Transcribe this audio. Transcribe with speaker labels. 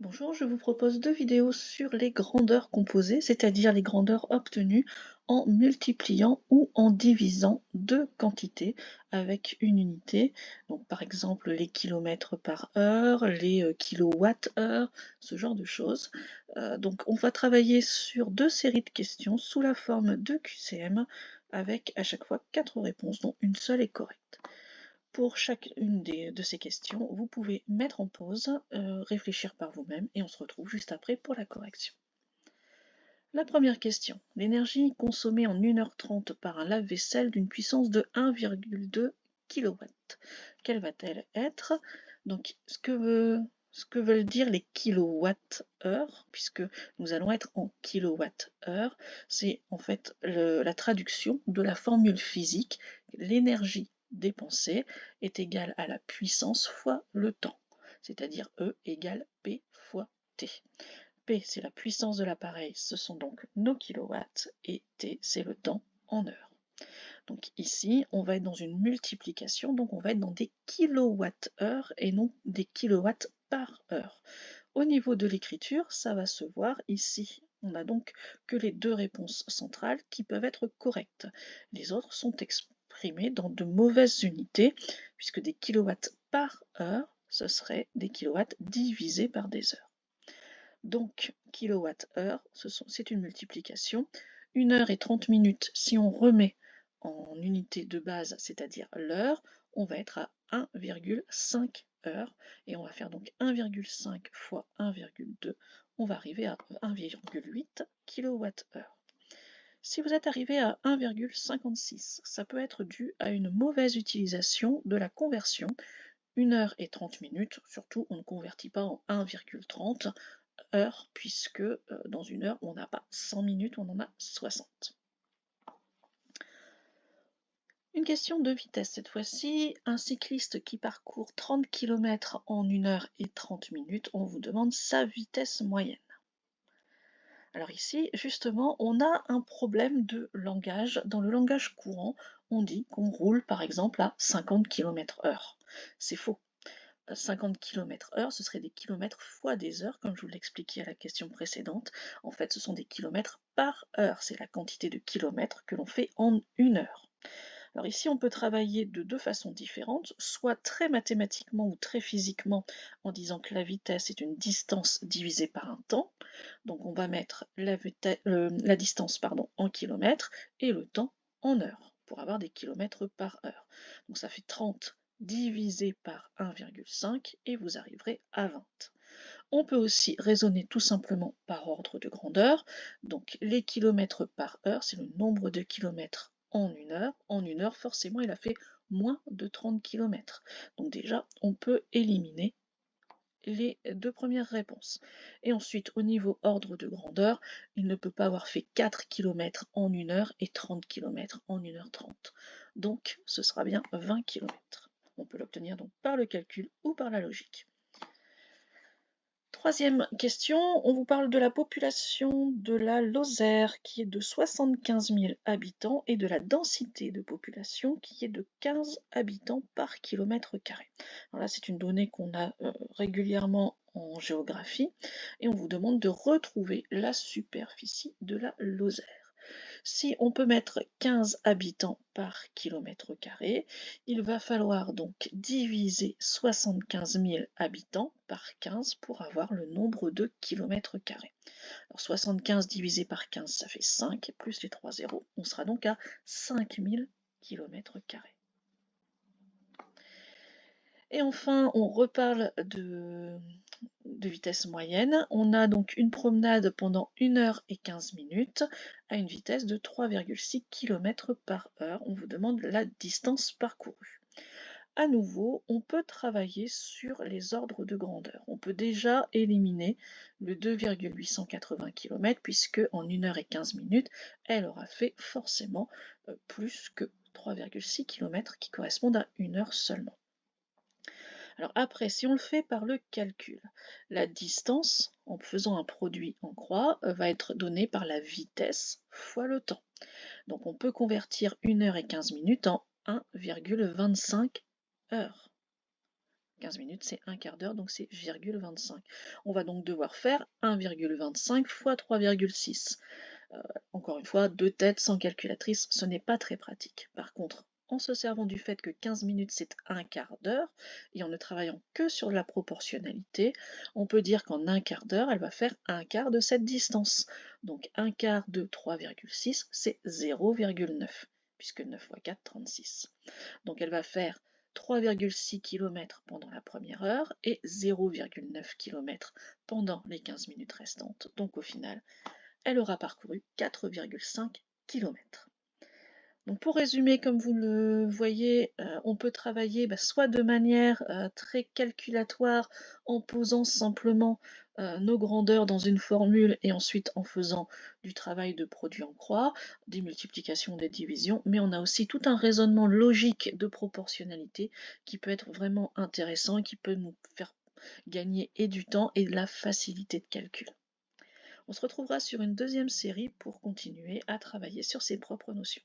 Speaker 1: Bonjour, je vous propose deux vidéos sur les grandeurs composées, c'est-à-dire les grandeurs obtenues en multipliant ou en divisant deux quantités avec une unité. Donc par exemple les kilomètres par heure, les kilowatts-heure, ce genre de choses. Donc on va travailler sur deux séries de questions sous la forme de QCM avec à chaque fois 4 réponses, dont une seule est correcte. Pour chacune de ces questions, vous pouvez mettre en pause, réfléchir par vous-même et on se retrouve juste après pour la correction. La première question. L'énergie consommée en 1h30 par un lave-vaisselle d'une puissance de 1,2 kW. Quelle va-t-elle être? Donc, ce que veulent dire les kilowatts-heure, puisque nous allons être en kilowatts-heure, c'est en fait la traduction de la formule physique. L'énergie dépensée est égale à la puissance fois le temps, c'est-à-dire E égale P fois T. P, c'est la puissance de l'appareil, ce sont donc nos kilowatts, et T, c'est le temps en heures. Donc ici, on va être dans une multiplication, donc on va être dans des kilowatts-heure et non des kilowatts par heure. Au niveau de l'écriture, ça va se voir ici. On n'a donc que les deux réponses centrales qui peuvent être correctes. Les autres sont exprimées dans de mauvaises unités, puisque des kilowatts par heure, ce serait des kilowatts divisés par des heures. Donc, kilowatts-heure, c'est une multiplication. 1 heure et 30 minutes, si on remet en unité de base, c'est-à-dire l'heure, on va être à 1,5 heures. Et on va faire donc 1,5 fois 1,2. On va arriver à 1,8 kWh. Si vous êtes arrivé à 1,56, ça peut être dû à une mauvaise utilisation de la conversion. 1 heure et 30 minutes, surtout on ne convertit pas en 1,30 heures, puisque dans une heure, on n'a pas 100 minutes, on en a 60. Une question de vitesse cette fois-ci. Un cycliste qui parcourt 30 km en 1 heure et 30 minutes, on vous demande sa vitesse moyenne. Alors ici, justement, on a un problème de langage. Dans le langage courant, on dit qu'on roule par exemple à 50 km/h. C'est faux. 50 km/h, ce serait des kilomètres fois des heures, comme je vous l'expliquais à la question précédente. En fait, ce sont des kilomètres par heure. C'est la quantité de kilomètres que l'on fait en 1 heure. Alors ici, on peut travailler de deux façons différentes, soit très mathématiquement ou très physiquement, en disant que la vitesse est une distance divisée par un temps. Donc on va mettre la distance en kilomètres et le temps en heures, pour avoir des kilomètres par heure. Donc ça fait 30 divisé par 1,5 et vous arriverez à 20. On peut aussi raisonner tout simplement par ordre de grandeur. Donc les kilomètres par heure, c'est le nombre de kilomètres en 1 heure. En 1 heure, forcément, il a fait moins de 30 km. Donc déjà, on peut éliminer les deux premières réponses. Et ensuite, au niveau ordre de grandeur, il ne peut pas avoir fait 4 km en 1 heure et 30 km en 1h30. Donc, ce sera bien 20 km. On peut l'obtenir donc par le calcul ou par la logique. Troisième question, on vous parle de la population de la Lozère qui est de 75 000 habitants et de la densité de population qui est de 15 habitants par kilomètre carré. Alors là, c'est une donnée qu'on a régulièrement en géographie et on vous demande de retrouver la superficie de la Lozère. Si on peut mettre 15 habitants par kilomètre carré, il va falloir donc diviser 75 000 habitants par 15 pour avoir le nombre de kilomètres carrés. Alors 75 divisé par 15, ça fait 5, plus les 3 zéros, on sera donc à 5000 kilomètres carrés. Et enfin, on reparle de vitesse moyenne. On a donc une promenade pendant 1 heure et 15 minutes à une vitesse de 3,6 km par heure. On vous demande la distance parcourue. À nouveau, on peut travailler sur les ordres de grandeur. On peut déjà éliminer le 2,880 km puisque en 1 heure et 15 minutes, elle aura fait forcément plus que 3,6 km qui correspondent à 1 heure seulement. Alors après, si on le fait par le calcul, la distance, en faisant un produit en croix, va être donnée par la vitesse fois le temps. Donc on peut convertir 1 heure et 15 minutes en 1,25 heures. 15 minutes, c'est un quart d'heure, donc c'est 0,25. On va donc devoir faire 1,25 fois 3,6. Encore une fois, deux têtes sans calculatrice, ce n'est pas très pratique. Par contre, en se servant du fait que 15 minutes c'est un quart d'heure, et en ne travaillant que sur la proportionnalité, on peut dire qu'en un quart d'heure, elle va faire un quart de cette distance. Donc un quart de 3,6, c'est 0,9, puisque 9 fois 4, 36. Donc elle va faire 3,6 km pendant la première heure et 0,9 km pendant les 15 minutes restantes. Donc au final, elle aura parcouru 4,5 km. Donc pour résumer, comme vous le voyez, on peut travailler soit de manière très calculatoire en posant simplement nos grandeurs dans une formule et ensuite en faisant du travail de produit en croix, des multiplications, des divisions, mais on a aussi tout un raisonnement logique de proportionnalité qui peut être vraiment intéressant et qui peut nous faire gagner et du temps et de la facilité de calcul. On se retrouvera sur une deuxième série pour continuer à travailler sur ses propres notions.